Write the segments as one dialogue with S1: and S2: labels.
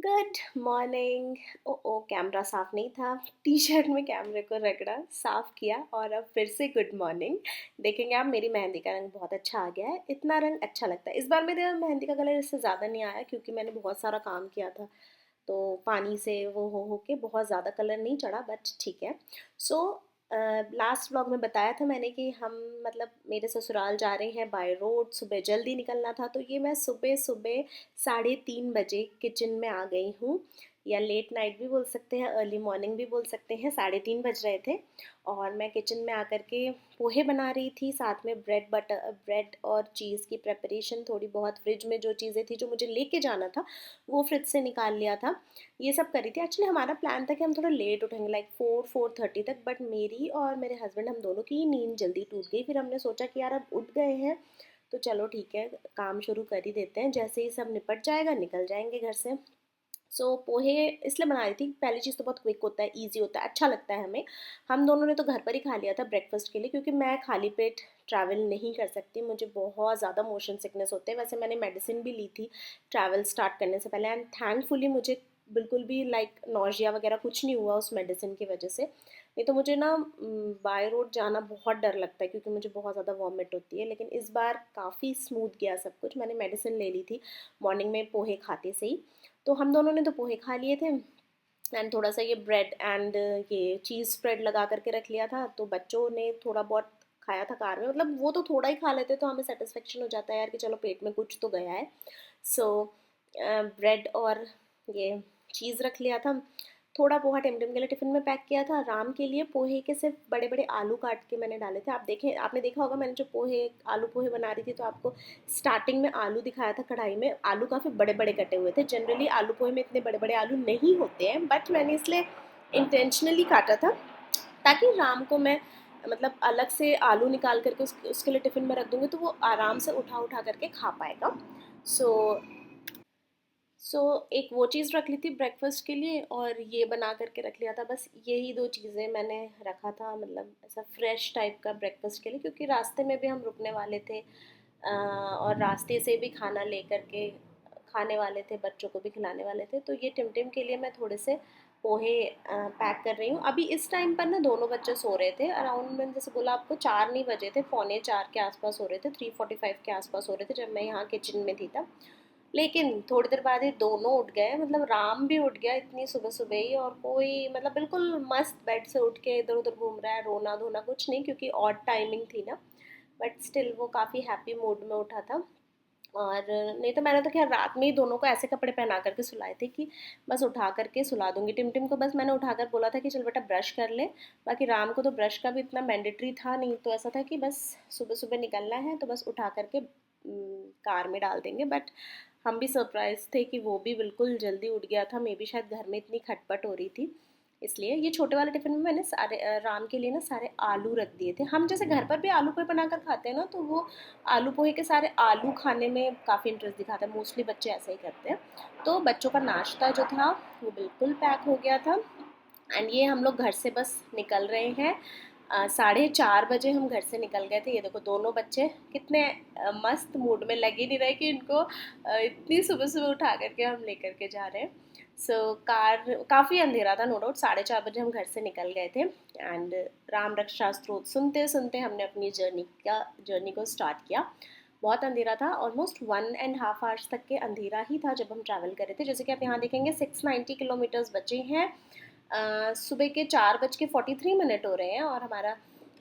S1: Good morning. ओ ओ camera साफ नहीं था। टी शर्ट में कैमरे को रगड़ा, साफ किया और अब फिर से गुड मॉर्निंग। देखेंगे आप, मेरी मेहंदी का रंग बहुत अच्छा आ गया है। इतना रंग अच्छा लगता है। इस बार मेरे मेहंदी का कलर इससे ज़्यादा नहीं आया क्योंकि मैंने बहुत सारा काम किया था, तो पानी से वो हो के बहुत ज़्यादा कलर नहीं चढ़ा, बट ठीक है। सो लास्ट व्लॉग में बताया था मैंने कि हम मतलब मेरे ससुराल जा रहे हैं बाय रोड। सुबह जल्दी निकलना था, तो ये मैं सुबह सुबह 3:30 बजे किचन में आ गई हूँ, या लेट नाइट भी बोल सकते हैं, अर्ली मॉर्निंग भी बोल सकते हैं। 3:30 बज रहे थे और मैं किचन में आकर के पोहे बना रही थी, साथ में ब्रेड और चीज़ की प्रेपरेशन। थोड़ी बहुत फ्रिज में जो चीज़ें थी जो मुझे लेके जाना था वो फ्रिज से निकाल लिया था, ये सब करी थी। एक्चुअली हमारा प्लान था कि हम थोड़ा लेट उठेंगे, लाइक 4-4:30 तक, बट मेरी और मेरे हस्बैंड, हम दोनों की नींद जल्दी टूट गई। फिर हमने सोचा कि यार अब उठ गए हैं तो चलो ठीक है, काम शुरू कर ही देते हैं। जैसे ही सब निपट जाएगा निकल जाएंगे घर से। पोहे इसलिए बना रही थी, पहली चीज़ तो बहुत क्विक होता है, ईजी होता है, अच्छा लगता है हमें। हम दोनों ने तो घर पर ही खा लिया था ब्रेकफास्ट के लिए, क्योंकि मैं खाली पेट ट्रैवल नहीं कर सकती, मुझे बहुत ज़्यादा मोशन सिकनेस होते हैं। वैसे मैंने मेडिसिन भी ली थी ट्रैवल स्टार्ट करने से पहले, एंड थैंकफुली मुझे बिल्कुल भी लाइक नॉजिया वगैरह कुछ नहीं हुआ उस मेडिसिन की वजह से। नहीं तो मुझे ना बाय रोड जाना बहुत डर लगता है क्योंकि मुझे बहुत ज़्यादा वॉमिट होती है। लेकिन इस बार काफ़ी स्मूथ गया सब कुछ। मैंने मेडिसिन ले ली थी मॉर्निंग में पोहे खाते से ही। तो हम दोनों ने तो पोहे खा लिए थे, एंड थोड़ा सा ये ब्रेड एंड ये चीज़ स्प्रेड लगा करके रख लिया था। तो बच्चों ने थोड़ा बहुत खाया था कार में, मतलब वो तो थोड़ा ही खा लेते तो हमें सेटिस्फेक्शन हो जाता है यार कि चलो पेट में कुछ तो गया है। सो ब्रेड और ये चीज़ रख लिया था। थोड़ा पोहा टिमटिम के लिए टिफ़िन में पैक किया था। राम के लिए पोहे के सिर्फ बड़े बड़े आलू काट के मैंने डाले थे। आप देखें, आपने देखा होगा मैंने जो आलू पोहे बना रही थी तो आपको स्टार्टिंग में आलू दिखाया था कढ़ाई में। आलू काफ़ी बड़े बड़े कटे हुए थे। जनरली आलू पोहे में इतने बड़े बड़े आलू नहीं होते हैं, बट मैंने इसलिए इंटेंशनली काटा था ताकि राम को मैं मतलब अलग से आलू निकाल करके उसके लिए टिफ़िन में रख दूँगी तो वो आराम से उठा उठा करके खा पाएगा। सो एक वो चीज़ रख ली थी ब्रेकफास्ट के लिए, और ये बना करके रख लिया था। बस यही दो चीज़ें मैंने रखा था, मतलब ऐसा फ्रेश टाइप का ब्रेकफास्ट के लिए, क्योंकि रास्ते में भी हम रुकने वाले थे और रास्ते से भी खाना ले करके खाने वाले थे, बच्चों को भी खिलाने वाले थे। तो ये टिमटिम के लिए मैं थोड़े से पोहे पैक कर रही हूँ। अभी इस टाइम पर ना दोनों बच्चे सो रहे थे अराउंड, मैंने जैसे बोला आपको 4 नहीं बजे थे, 3:45 के आसपास हो रहे थे, 3:45 के आसपास हो रहे थे जब मैं यहाँ किचन में थी तब। लेकिन थोड़ी देर बाद ही दोनों उठ गए, मतलब राम भी उठ गया इतनी सुबह सुबह ही, और कोई मतलब बिल्कुल मस्त बेड से उठ के इधर उधर घूम रहा है, रोना धोना कुछ नहीं, क्योंकि ऑड टाइमिंग थी ना। बट स्टिल वो काफ़ी हैप्पी मूड में उठा था। और नहीं तो मैंने तो खैर रात में ही दोनों को ऐसे कपड़े पहना करके सुलाए थे कि बस उठा करके सुला दूंगी। टिमटिम को बस मैंने उठाकर बोला था कि चल बेटा ब्रश कर ले। बाकी राम को तो ब्रश का भी इतना मैंडेटरी था नहीं, तो ऐसा था कि बस सुबह सुबह निकलना है तो बस उठा करके कार में डाल देंगे। बट हम भी सरप्राइज थे कि वो भी बिल्कुल जल्दी उठ गया था। मे बी शायद घर में इतनी खटपट हो रही थी इसलिए। ये छोटे वाले टिफ़िन में मैंने सारे राम के लिए ना सारे आलू रख दिए थे। हम जैसे घर पर भी आलू पोहे बनाकर खाते हैं ना, तो वो आलू पोहे के सारे आलू खाने में काफ़ी इंटरेस्ट दिखाता है, मोस्टली बच्चे ऐसे ही करते हैं। तो बच्चों का नाश्ता जो था वो बिल्कुल पैक हो गया था, एंड ये हम लोग घर से बस निकल रहे हैं। 4:30 बजे हम घर से निकल गए थे। ये देखो दोनों बच्चे कितने मस्त मूड में, लगे नहीं रहे कि इनको इतनी सुबह सुबह उठा करके हम लेकर के जा रहे हैं। कार काफ़ी अंधेरा था, नो डाउट। 4:30 बजे हम घर से निकल गए थे, एंड राम रक्षा स्तोत्र सुनते सुनते हमने अपनी जर्नी को स्टार्ट किया। बहुत अंधेरा था, ऑलमोस्ट 1.5 आवर्स तक के अंधेरा ही था जब हम ट्रैवल कर रहे थे। जैसे कि आप यहाँ देखेंगे 690 किलोमीटर्स बचे हैं। सुबह के 4:43 हो रहे हैं, और हमारा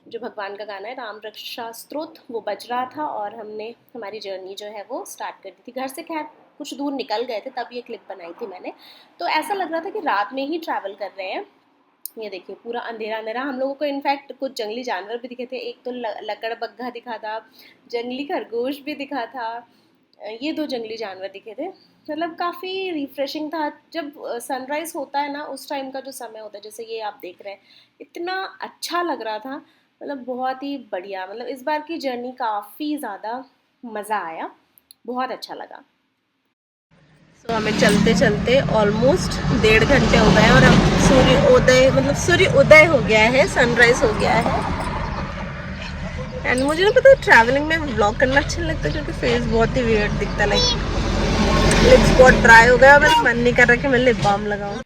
S1: जो भगवान का गाना है राम रक्षा स्तोत्र वो बज रहा था, और हमने हमारी जर्नी जो है वो स्टार्ट कर दी थी। घर से खैर कुछ दूर निकल गए थे तब ये क्लिप बनाई थी मैंने। तो ऐसा लग रहा था कि रात में ही ट्रैवल कर रहे हैं। ये देखिए पूरा अंधेरा अंधेरा। हम लोगों को इनफैक्ट कुछ जंगली जानवर भी दिखे थे। एक तो लकड़बग्घा दिखा था, जंगली खरगोश भी दिखा था, ये 2 जंगली जानवर दिखे थे। मतलब काफ़ी रिफ्रेशिंग था। जब सनराइज़ होता है ना उस टाइम का जो समय होता है, जैसे ये आप देख रहे हैं, इतना अच्छा लग रहा था, मतलब बहुत ही बढ़िया। मतलब इस बार की जर्नी काफ़ी ज़्यादा मज़ा आया, बहुत अच्छा लगा। हमें चलते चलते ऑलमोस्ट 1.5 घंटे हो गए, और अब सूर्य उदय हो गया है, सनराइज हो गया है। एंड मुझे ना पता है ट्रैवलिंग में व्लॉग करना अच्छा लगता है क्योंकि फेस बहुत ही वियर्ड दिखता है, लाइक
S2: लिप्स बहुत ड्राई हो गया, मेरा मन नहीं कर रहा कि मैं लिप बाम लगाऊं।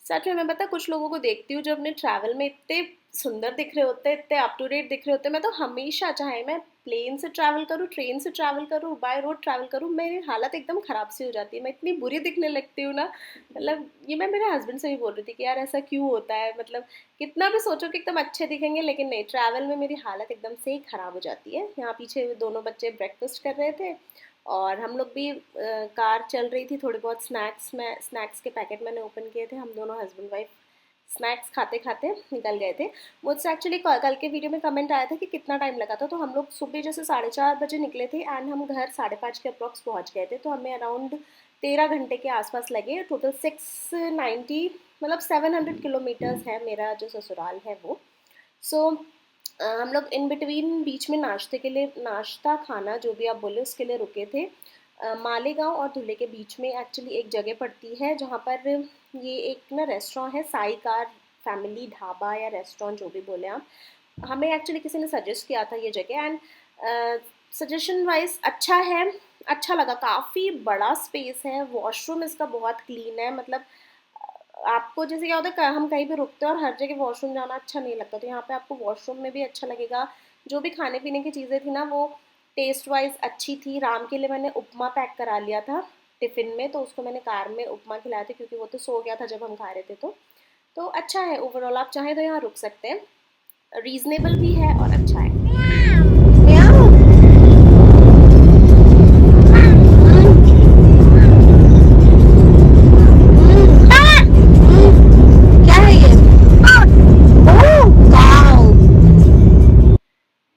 S1: सच में मैं पता कुछ लोगों को देखती हूँ जो अपने ट्रैवल में इतने सुंदर दिख रहे होते हैं, इतने अप टू डेट दिख रहे होते हैं। मैं तो हमेशा, चाहे मैं प्लेन से ट्रैवल करूँ, ट्रेन से ट्रैवल करूँ, बाय रोड ट्रैवल करूँ, मेरी हालत एकदम ख़राब सी हो जाती है। मैं इतनी बुरी दिखने लगती हूँ ना, मतलब ये मैं मेरे हस्बैंड से भी बोल रही थी कि यार ऐसा क्यों होता है, मतलब कितना भी सोचो कि एकदम अच्छे दिखेंगे, लेकिन नहीं, ट्रैवल में मेरी हालत एकदम से ही ख़राब हो जाती है। यहाँ पीछे दोनों बच्चे ब्रेकफास्ट कर रहे थे और हम लोग भी कार चल रही थी, थोड़े बहुत स्नैक्स के पैकेट मैंने ओपन किए थे, हम दोनों हस्बैंड वाइफ स्नैक्स खाते खाते निकल गए थे। मुझसे एक्चुअली कल के वीडियो में कमेंट आया था कि कितना टाइम लगा था, तो हम लोग सुबह जैसे 4:30 बजे निकले थे एंड हम घर 5:30 के अप्रॉक्स पहुंच गए थे, तो हमें अराउंड 13 घंटे के आसपास लगे। टोटल 690, मतलब 700 किलोमीटर्स है मेरा जो ससुराल है वो। सो हम लोग इन बिटवीन बीच में नाश्ते के लिए, नाश्ता खाना जो भी आप बोले उसके लिए रुके थे। मालेगांव और धुले के बीच में एक्चुअली एक जगह पड़ती है जहाँ पर ये एक ना रेस्टोरेंट है, साई कार फैमिली ढाबा या रेस्टोरेंट जो भी बोले आप। हमें एक्चुअली किसी ने सजेस्ट किया था ये जगह एंड सजेशन वाइज अच्छा है, अच्छा लगा। काफ़ी बड़ा स्पेस है, वॉशरूम इसका बहुत क्लीन है, मतलब आपको जैसे क्या होता है हम कहीं भी रुकते हैं और हर जगह वॉशरूम जाना अच्छा नहीं लगता, तो यहाँ पे आपको वॉशरूम में भी अच्छा लगेगा। जो भी खाने पीने की चीज़ें थी ना वो टेस्ट वाइज अच्छी थी। राम के लिए मैंने उपमा पैक करा लिया था टिफ़िन में, तो उसको मैंने कार में उपमा खिलाया था क्योंकि वो तो सो गया था जब हम खा रहे थे। तो अच्छा है ओवरऑल, आप चाहें तो यहाँ रुक सकते हैं, रीजनेबल भी है और अच्छा है। म्याऊं। क्या है ये? Oh wow.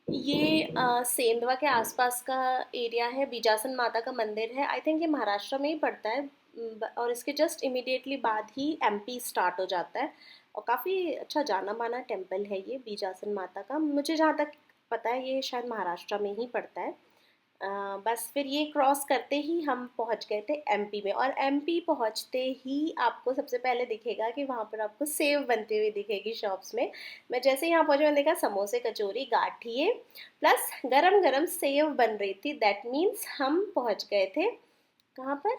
S1: ये सेंधवा के आसपास का एरिया है, बीजासन माता का मंदिर है। आई थिंक ये महाराष्ट्र में ही पड़ता है, और इसके जस्ट इमिडिएटली बाद ही एमपी स्टार्ट हो जाता है। और काफ़ी अच्छा जाना माना टेम्पल है ये बीजासन माता का, मुझे जहाँ तक पता है ये शायद महाराष्ट्र में ही पड़ता है। बस फिर ये क्रॉस करते ही हम पहुंच गए थे एमपी में, और एमपी पहुंचते ही आपको सबसे पहले दिखेगा कि वहाँ पर आपको सेव बनती हुई दिखेगी शॉप्स में। मैं जैसे ही यहाँ पहुंचे मैंने देखा समोसे कचौरी गाठिए प्लस गरम गरम सेव बन रही थी। दैट मीन्स हम पहुंच गए थे कहाँ पर,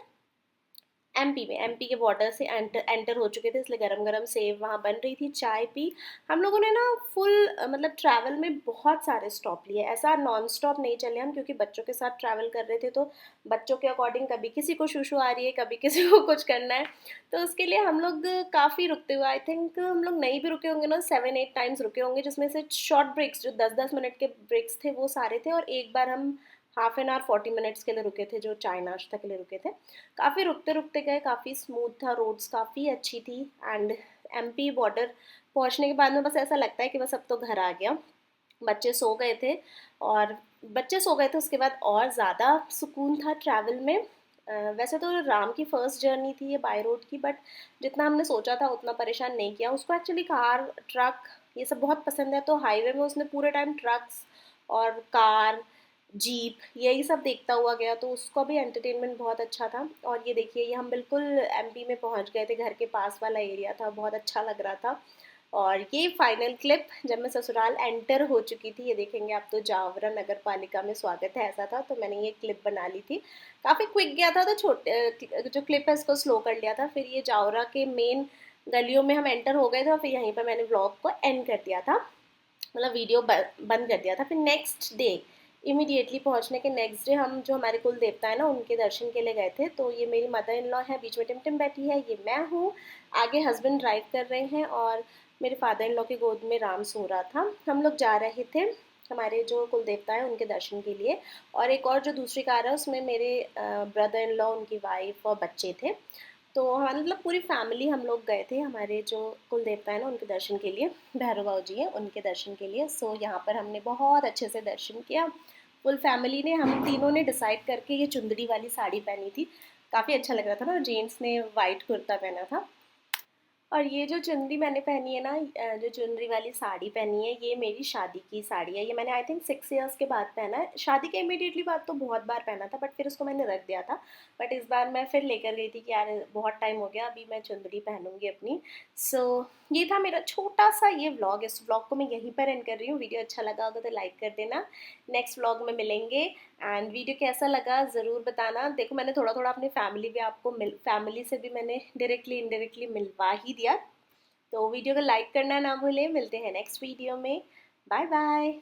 S1: एमपी में। एमपी के बॉर्डर से एंटर हो चुके थे, इसलिए गरम गरम सेव वहाँ बन रही थी, चाय पी। हम लोगों ने ना फुल मतलब ट्रैवल में बहुत सारे स्टॉप लिए, ऐसा नॉन स्टॉप नहीं चले हम, क्योंकि बच्चों के साथ ट्रैवल कर रहे थे, तो बच्चों के अकॉर्डिंग कभी किसी को शूशू आ रही है, कभी किसी को कुछ करना है, तो उसके लिए हम लोग काफ़ी रुकते हुए, आई थिंक हम लोग नहीं भी रुके होंगे ना, 7-8 टाइम्स रुके होंगे, जिसमें से शॉर्ट ब्रेक्स जो 10-10 मिनट के ब्रेक्स थे वो सारे थे, और एक बार हम ½ एन आवर 40 मिनट्स के लिए रुके थे जो चाय नाश्ता के लिए रुके थे। काफ़ी रुकते रुकते गए, काफ़ी स्मूथ था, रोड्स काफ़ी अच्छी थी। एंड एमपी बॉर्डर पहुंचने के बाद में बस ऐसा लगता है कि बस अब तो घर आ गया। बच्चे सो गए थे, और बच्चे सो गए थे उसके बाद और ज़्यादा सुकून था ट्रैवल में। वैसे तो राम की फ़र्स्ट जर्नी थी ये बाय रोड की, बट जितना हमने सोचा था उतना परेशान नहीं किया उसको। एक्चुअली कार ट्रक ये सब बहुत पसंद है, तो हाईवे में उसने पूरे टाइम ट्रक्स और कार जीप यही सब देखता हुआ गया, तो उसका भी एंटरटेनमेंट बहुत अच्छा था। और ये देखिए ये हम बिल्कुल एमपी में पहुंच गए थे, घर के पास वाला एरिया था, बहुत अच्छा लग रहा था। और ये फाइनल क्लिप जब मैं ससुराल एंटर हो चुकी थी, ये देखेंगे आप, तो जावरा नगर पालिका में स्वागत है ऐसा था, तो मैंने ये क्लिप बना ली थी। काफ़ी क्विक गया था, तो छोटे जो क्लिप है इसको स्लो कर लिया था। फिर ये जावरा के मेन गलियों में हम एंटर हो गए थे, और फिर यहीं पर मैंने ब्लॉग को एंड कर दिया था, मतलब वीडियो बंद कर दिया था। फिर नेक्स्ट डे इमीडिएटली पहुंचने के नेक्स्ट डे हम जो हमारे कुल देवता है ना उनके दर्शन के लिए गए थे। तो ये मेरी मदर इन लॉ है, बीच में टिमटिम बैठी है, ये मैं हूँ, आगे हस्बैंड ड्राइव कर रहे हैं, और मेरे फादर इन लॉ की गोद में राम सो रहा था। हम लोग जा रहे थे हमारे जो कुल देवता है उनके दर्शन के लिए, और एक और जो दूसरी कार है उसमें मेरे ब्रदर इन लॉ, उनकी वाइफ और बच्चे थे। तो हाँ, मतलब पूरी फैमिली हम लोग गए थे हमारे जो कुल देवता है ना उनके दर्शन के लिए, भैरव बाबू जी हैं उनके दर्शन के लिए। सो यहाँ पर हमने बहुत अच्छे से दर्शन किया, फुल फैमिली ने। हम तीनों ने डिसाइड करके ये चुंदड़ी वाली साड़ी पहनी थी, काफ़ी अच्छा लग रहा था ना, जेंट्स ने वाइट कुर्ता पहना था। और ये जो चुनरी मैंने पहनी है ना, जो चुनरी वाली साड़ी पहनी है, ये मेरी शादी की साड़ी है। ये मैंने आई थिंक 6 इयर्स के बाद पहना है, शादी के इमीडिएटली बाद तो बहुत बार पहना था, बट फिर उसको मैंने रख दिया था। बट इस बार मैं फिर लेकर गई थी कि यार बहुत टाइम हो गया, अभी मैं चुनरी पहनूंगी अपनी। सो ये था मेरा छोटा सा ये व्लॉग। इस व्लॉग को मैं यहीं पर एंड कर रही हूँ। वीडियो अच्छा लगा होगा तो लाइक कर देना। नेक्स्ट व्लॉग में मिलेंगे। एंड वीडियो कैसा लगा ज़रूर बताना। देखो मैंने थोड़ा थोड़ा अपनी फैमिली से भी मैंने डायरेक्टली इनडायरेक्टली मिलवा ही दिया। तो वीडियो को लाइक करना ना भूलें। मिलते हैं नेक्स्ट वीडियो में। Bye bye.